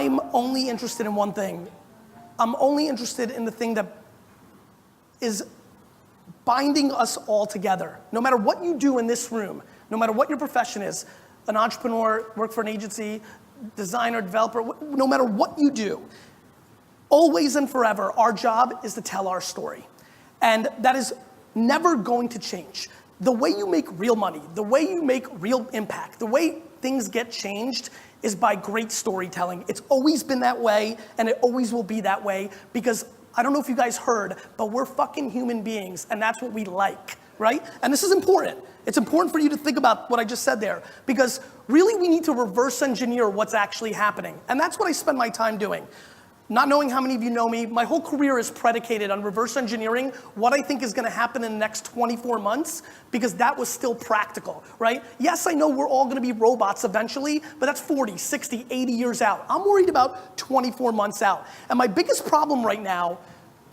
I'm only interested in one thing. I'm only interested in the thing that is binding us all together. No matter what you do in this room, no matter what your profession is, an entrepreneur, work for an agency, designer, developer, no matter what you do, always and forever, our job is to tell our story. And that is never going to change. The way you make real money, the way you make real impact, the way things get changed is by great storytelling. It's always been that way, and it always will be that way, because I don't know if you guys heard, but we're fucking human beings, and that's what we like, right? And this is important. It's important for you to think about what I just said there, because really we need to reverse engineer what's actually happening. And that's what I spend my time doing. Not knowing how many of you know me, my whole career is predicated on reverse engineering what I think is gonna happen in the next 24 months, because that was still practical, right? Yes, I know we're all gonna be robots eventually, but that's 40, 60, 80 years out. I'm worried about 24 months out. And my biggest problem right now,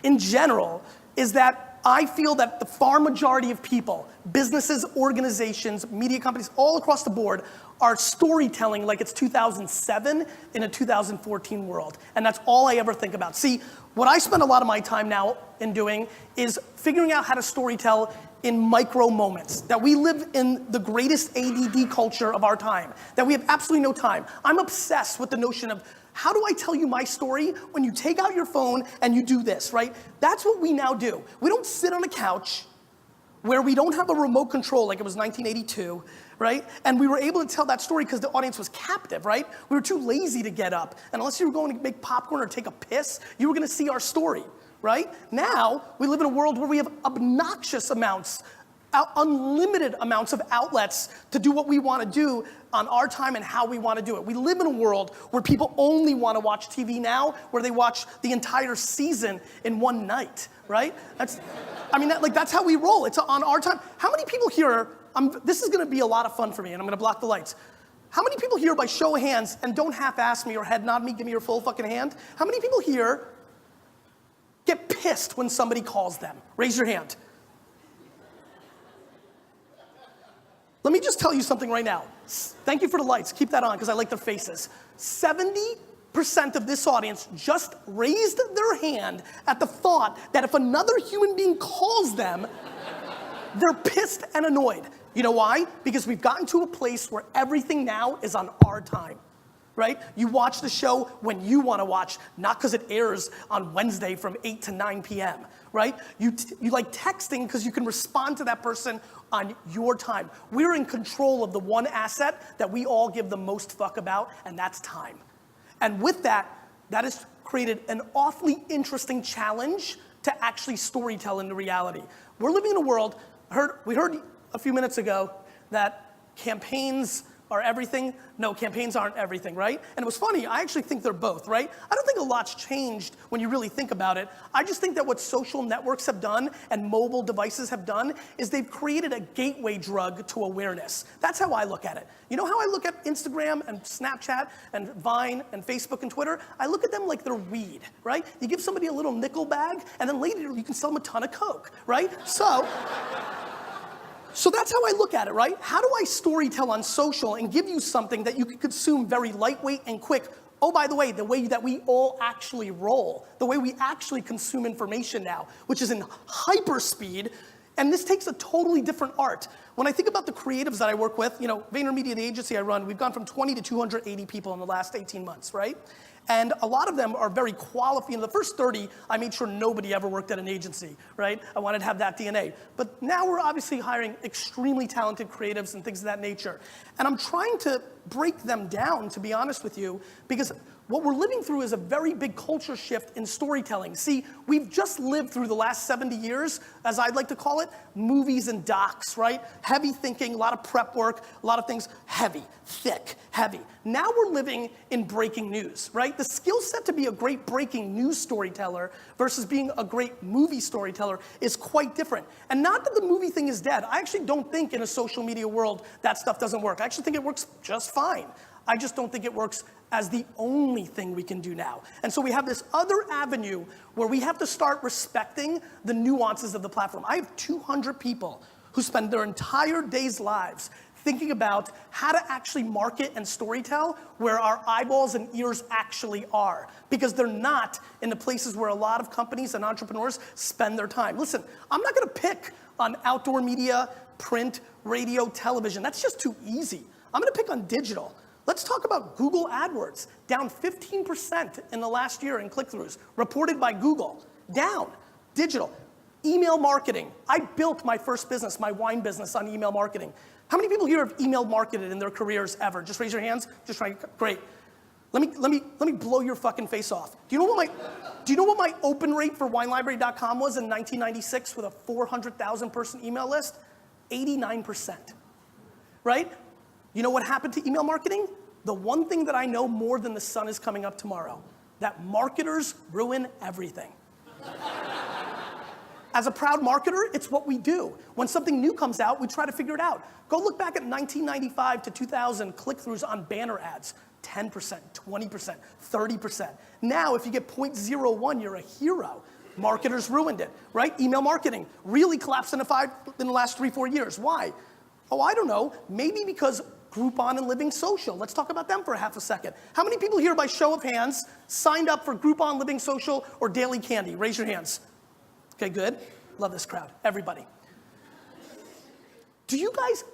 in general, is that I feel that the far majority of people, businesses, organizations, media companies, all across the board, are storytelling like it's 2007 in a 2014 world. And that's all I ever think about. See, what I spend a lot of my time now in doing is figuring out how to storytell in micro moments. That we live in the greatest ADD culture of our time. That we have absolutely no time. I'm obsessed with the notion of, how do I tell you my story when you take out your phone and you do this, right? That's what we now do. We don't sit on a couch where we don't have a remote control like it was 1982, right? And we were able to tell that story because the audience was captive, right? We were too lazy to get up. And unless you were going to make popcorn or take a piss, you were gonna see our story, right? Now, we live in a world where we have obnoxious amounts, unlimited amounts of outlets to do what we wanna do on our time and how we wanna do it. We live in a world where people only wanna watch TV now, where they watch the entire season in one night, right? That's how we roll. It's on our time. How many people here, this is gonna be a lot of fun for me, and I'm gonna block the lights. How many people here, by show of hands, and don't half-ass me or head nod me, give me your full fucking hand, how many people here get pissed when somebody calls them? Raise your hand. Let me just tell you something right now. Thank you for the lights. Keep that on, because I like their faces. 70% of this audience just raised their hand at the thought that if another human being calls them, they're pissed and annoyed. You know why? Because we've gotten to a place where everything now is on our time, right? You watch the show when you want to watch, not because it airs on Wednesday from 8 to 9 p.m., right? You like texting because you can respond to that person on your time. We're in control of the one asset that we all give the most fuck about, and that's time. And with that, that has created an awfully interesting challenge to actually storytell into reality. We're living in a world, we heard a few minutes ago that campaigns are everything. No, campaigns aren't everything, right? And it was funny, I actually think they're both, right? I don't think a lot's changed when you really think about it. I just think that what social networks have done and mobile devices have done is they've created a gateway drug to awareness. That's how I look at it. You know how I look at Instagram and Snapchat and Vine and Facebook and Twitter? I look at them like they're weed, right? You give somebody a little nickel bag, and then later you can sell them a ton of Coke, right? So that's how I look at it, right? How do I storytell on social and give you something that you can consume very lightweight and quick? Oh, by the way that we all actually roll, the way we actually consume information now, which is in hyper speed, and this takes a totally different art. When I think about the creatives that I work with, you know, Vaynermedia, the agency I run, we've gone from 20 to 280 people in the last 18 months, right? And a lot of them are very qualified. You know, the first 30, I made sure nobody ever worked at an agency, right? I wanted to have that DNA. But now we're obviously hiring extremely talented creatives and things of that nature. And I'm trying to break them down, to be honest with you, because what we're living through is a very big culture shift in storytelling. See, we've just lived through the last 70 years, as I'd like to call it, movies and docs, right? Heavy thinking, a lot of prep work, a lot of things heavy, thick, heavy. Now we're living in breaking news, right? The skill set to be a great breaking news storyteller versus being a great movie storyteller is quite different. And not that the movie thing is dead. I actually don't think in a social media world that stuff doesn't work. I actually think it works just fine. I just don't think it works as the only thing we can do now. And so we have this other avenue where we have to start respecting the nuances of the platform. I have 200 people who spend their entire day's lives thinking about how to actually market and storytell where our eyeballs and ears actually are, because they're not in the places where a lot of companies and entrepreneurs spend their time. Listen, I'm not gonna pick on outdoor media, print, radio, television. That's just too easy. I'm gonna pick on digital. Let's talk about Google AdWords, down 15% in the last year in click-throughs, reported by Google, down, digital. Email marketing, I built my first business, my wine business, on email marketing. How many people here have email marketed in their careers ever? Just raise your hands, just try, great. Let me blow your fucking face off. Do you know what my open rate for winelibrary.com was in 1996 with a 400,000 person email list? 89%, right? You know what happened to email marketing? The one thing that I know more than the sun is coming up tomorrow, that marketers ruin everything. As a proud marketer, it's what we do. When something new comes out, we try to figure it out. Go look back at 1995 to 2000 click-throughs on banner ads. 10%, 20%, 30%. Now, if you get 0.01, you're a hero. Marketers ruined it, right? Email marketing really collapsed in the last 3-4 years. Why? Oh, I don't know. Maybe because Groupon and Living Social. Let's talk about them for a half a second. How many people here, by show of hands, signed up for Groupon, Living Social, or Daily Candy? Raise your hands. Okay, good. Love this crowd. Everybody. Do you guys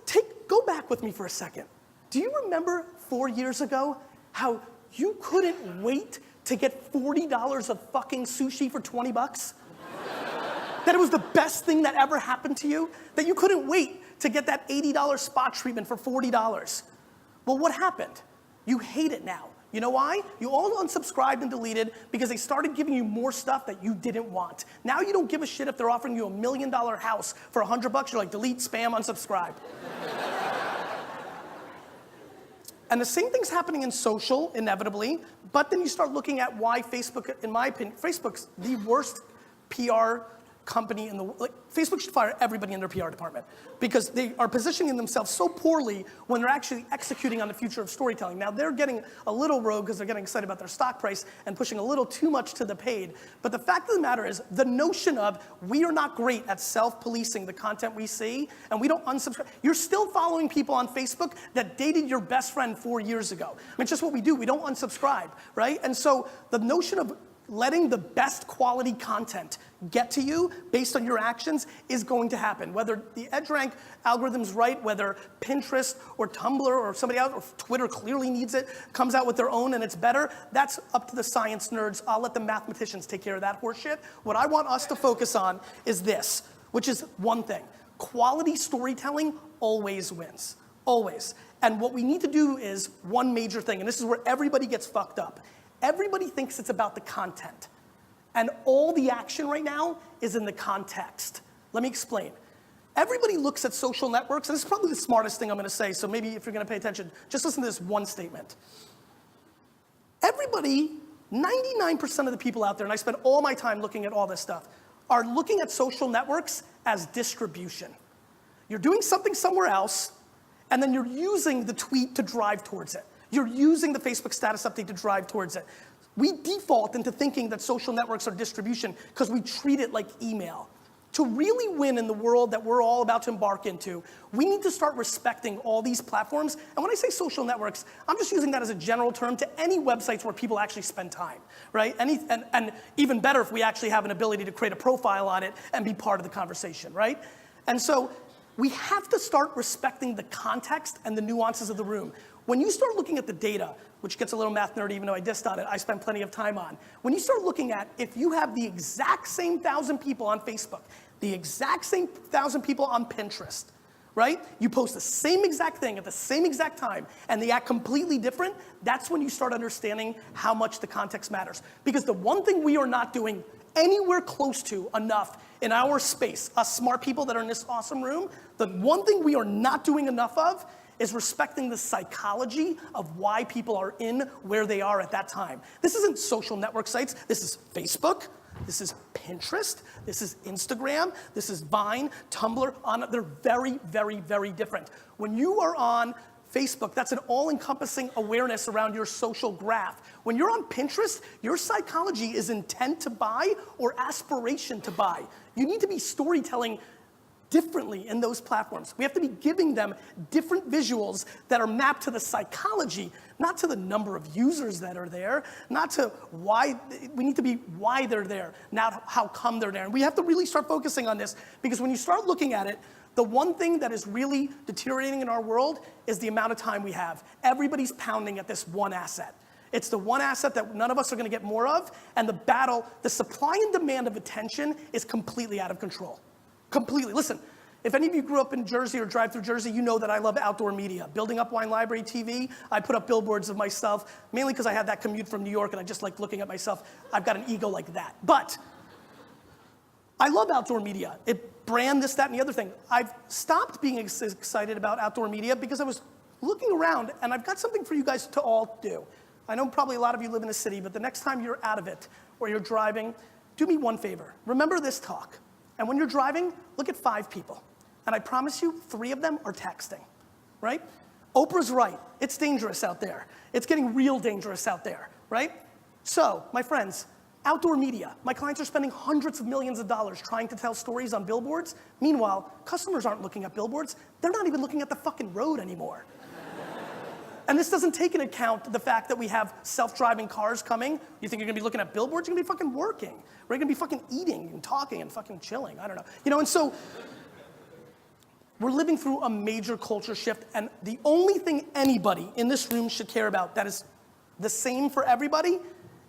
go back with me for a second. Do you remember 4 years ago how you couldn't wait to get $40 of fucking sushi for 20 bucks? That it was the best thing that ever happened to you? That you couldn't wait to get that $80 spa treatment for $40? Well, what happened? You hate it now. You know why? You all unsubscribed and deleted because they started giving you more stuff that you didn't want. Now you don't give a shit if they're offering you $1 million house for $100. You're like, delete, spam, unsubscribe. And the same thing's happening in social, inevitably, but then you start looking at why Facebook, in my opinion, Facebook's the worst PR company in the world. Like, Facebook should fire everybody in their PR department because they are positioning themselves so poorly when they're actually executing on the future of storytelling. Now, they're getting a little rogue because they're getting excited about their stock price and pushing a little too much to the paid. But the fact of the matter is, the notion of we are not great at self-policing the content we see and we don't unsubscribe. You're still following people on Facebook that dated your best friend 4 years ago. I mean, it's just what we do. We don't unsubscribe, right? And so the notion of letting the best quality content get to you based on your actions is going to happen. Whether the EdgeRank algorithm's right, whether Pinterest or Tumblr or somebody else, or Twitter clearly needs it, comes out with their own and it's better, that's up to the science nerds. I'll let the mathematicians take care of that horseshit. What I want us to focus on is this, which is one thing. Quality storytelling always wins, always. And what we need to do is one major thing, and this is where everybody gets fucked up. Everybody thinks it's about the content. And all the action right now is in the context. Let me explain. Everybody looks at social networks, and this is probably the smartest thing I'm gonna say, so maybe if you're gonna pay attention, just listen to this one statement. Everybody, 99% of the people out there, and I spend all my time looking at all this stuff, are looking at social networks as distribution. You're doing something somewhere else, and then you're using the tweet to drive towards it. You're using the Facebook status update to drive towards it. We default into thinking that social networks are distribution because we treat it like email. To really win in the world that we're all about to embark into, we need to start respecting all these platforms. And when I say social networks, I'm just using that as a general term to any websites where people actually spend time, right? And even better if we actually have an ability to create a profile on it and be part of the conversation, right? And so we have to start respecting the context and the nuances of the room. When you start looking at the data, which gets a little math nerdy, even though I dissed on it, I spent plenty of time on. When you start looking at, if you have the exact same 1,000 people on Facebook, the exact same 1,000 people on Pinterest, right? You post the same exact thing at the same exact time, and they act completely different, that's when you start understanding how much the context matters. Because the one thing we are not doing anywhere close to enough in our space, us smart people that are in this awesome room, the one thing we are not doing enough of is respecting the psychology of why people are in where they are at that time. This isn't social network sites. This is Facebook. This is Pinterest. This is Instagram. This is Vine, Tumblr. They're very, very, very different. When you are on Facebook, that's an all-encompassing awareness around your social graph. When you're on Pinterest, your psychology is intent to buy or aspiration to buy. You need to be storytelling differently in those platforms. We have to be giving them different visuals that are mapped to the psychology, not to the number of users that are there, not to why, we need to be why they're there, not how come they're there. And we have to really start focusing on this, because when you start looking at it, the one thing that is really deteriorating in our world is the amount of time we have. Everybody's pounding at this one asset. It's the one asset that none of us are gonna get more of, and the battle, the supply and demand of attention is completely out of control. Completely. Listen, if any of you grew up in Jersey or drive through Jersey, you know that I love outdoor media. Building Up Wine Library TV, I put up billboards of myself, mainly because I had that commute from New York and I just like looking at myself. I've got an ego like that. But I love outdoor media. It brand this, that, and the other thing. I've stopped being excited about outdoor media because I was looking around, and I've got something for you guys to all do. I know probably a lot of you live in a city, but the next time you're out of it or you're driving, do me one favor. Remember this talk. And when you're driving, look at 5 people. And I promise you, 3 of them are texting, right? Oprah's right. It's dangerous out there. It's getting real dangerous out there, right? So, my friends, outdoor media. My clients are spending hundreds of millions of dollars trying to tell stories on billboards. Meanwhile, customers aren't looking at billboards. They're not even looking at the fucking road anymore. And this doesn't take into account the fact that we have self-driving cars coming. You think you're gonna be looking at billboards? You're gonna be fucking working. We're gonna be fucking eating and talking and fucking chilling. I don't know. You know, and so we're living through a major culture shift, and the only thing anybody in this room should care about that is the same for everybody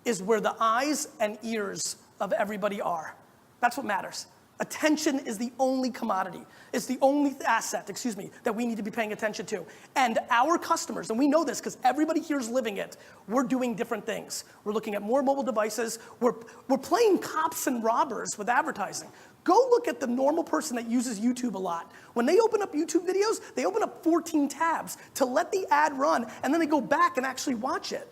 is where the eyes and ears of everybody are. That's what matters. Attention is the only commodity. It's the only asset, that we need to be paying attention to. And our customers, and we know this because everybody here is living it, we're doing different things. We're looking at more mobile devices. We're playing cops and robbers with advertising. Go look at the normal person that uses YouTube a lot. When they open up YouTube videos, they open up 14 tabs to let the ad run, and then they go back and actually watch it.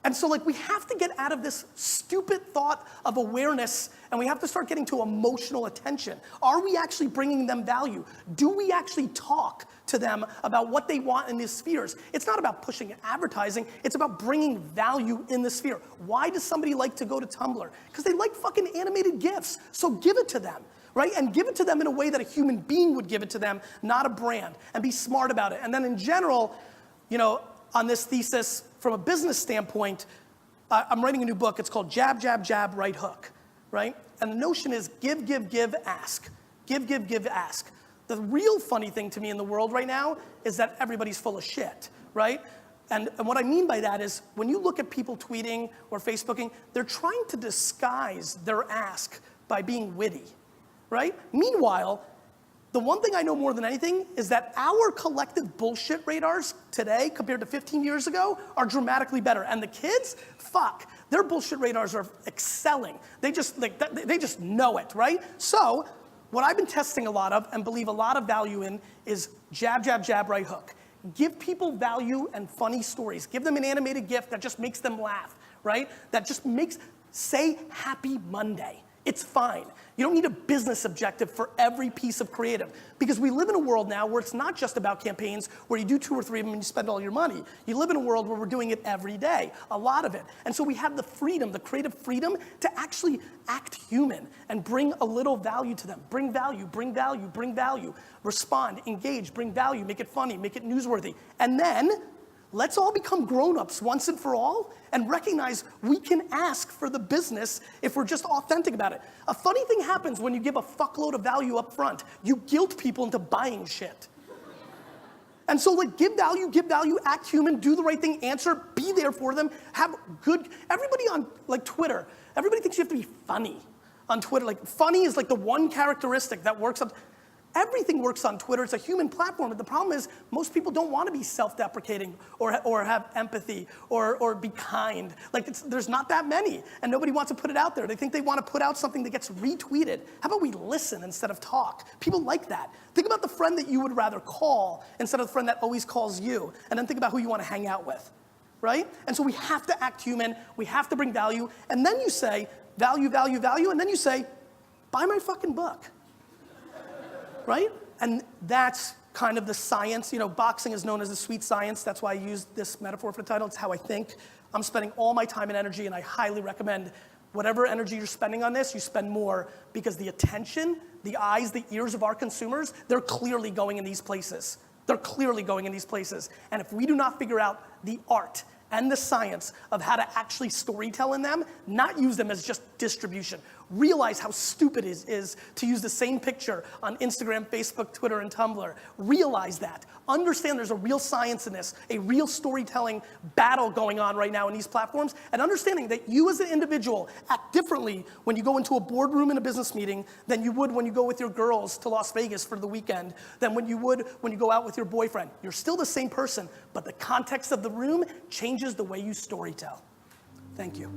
And so like we have to get out of this stupid thought of awareness, and we have to start getting to emotional attention. Are we actually bringing them value? Do we actually talk to them about what they want in these spheres? It's not about pushing advertising, it's about bringing value in the sphere. Why does somebody like to go to Tumblr? Because they like fucking animated GIFs, so give it to them. Right? And give it to them in a way that a human being would give it to them, not a brand, and be smart about it. And then in general, you know, on this thesis, from a business standpoint, I'm writing a new book. It's called Jab, Jab, Jab, Right Hook, right? And the notion is give, give, give, ask. Give, give, give, ask. The real funny thing to me in the world right now is that everybody's full of shit, right? And what I mean by that is when you look at people tweeting or Facebooking, they're trying to disguise their ask by being witty, right? Meanwhile, the one thing I know more than anything is that our collective bullshit radars today compared to 15 years ago are dramatically better. And the kids, fuck, their bullshit radars are excelling. They just know it, right? So what I've been testing a lot of and believe a lot of value in is jab, jab, jab, right hook. Give people value and funny stories. Give them an animated GIF that just makes them laugh, right? That just say Happy Monday. It's fine. You don't need a business objective for every piece of creative, because we live in a world now where it's not just about campaigns where you do 2 or 3 of them and you spend all your money. You live in a world where we're doing it every day, a lot of it. And so we have the freedom, the creative freedom to actually act human and bring a little value to them. Bring value, bring value, bring value. Respond, engage, bring value, make it funny, make it newsworthy. And then let's all become grown-ups once and for all and recognize we can ask for the business if we're just authentic about it. A funny thing happens when you give a fuckload of value up front. You guilt people into buying shit. And so like give value, act human, do the right thing, answer, be there for them, have good, everybody on like Twitter, everybody thinks you have to be funny on Twitter. Like funny is like the one characteristic that works up. Everything works on Twitter. It's a human platform, but the problem is most people don't want to be self-deprecating or have empathy or be kind. Like there's not that many, and nobody wants to put it out there. They think they want to put out something that gets retweeted. How about we listen instead of talk? People like that. Think about the friend that you would rather call instead of the friend that always calls you, and then think about who you want to hang out with, right? And so we have to act human. We have to bring value, and then you say value, value, value, and then you say, buy my fucking book. Right? And that's kind of the science. You know, boxing is known as the sweet science. That's why I used this metaphor for the title. It's how I think. I'm spending all my time and energy, and I highly recommend whatever energy you're spending on this, you spend more because the attention, the eyes, the ears of our consumers, they're clearly going in these places. They're clearly going in these places. And if we do not figure out the art and the science of how to actually storytell in them, not use them as just distribution. Realize how stupid it is to use the same picture on Instagram, Facebook, Twitter, and Tumblr. Realize that. Understand there's a real science in this, a real storytelling battle going on right now in these platforms, and understanding that you as an individual act differently when you go into a boardroom in a business meeting than you would when you go with your girls to Las Vegas for the weekend, than when you would when you go out with your boyfriend. You're still the same person, but the context of the room changes the way you storytell. Thank you.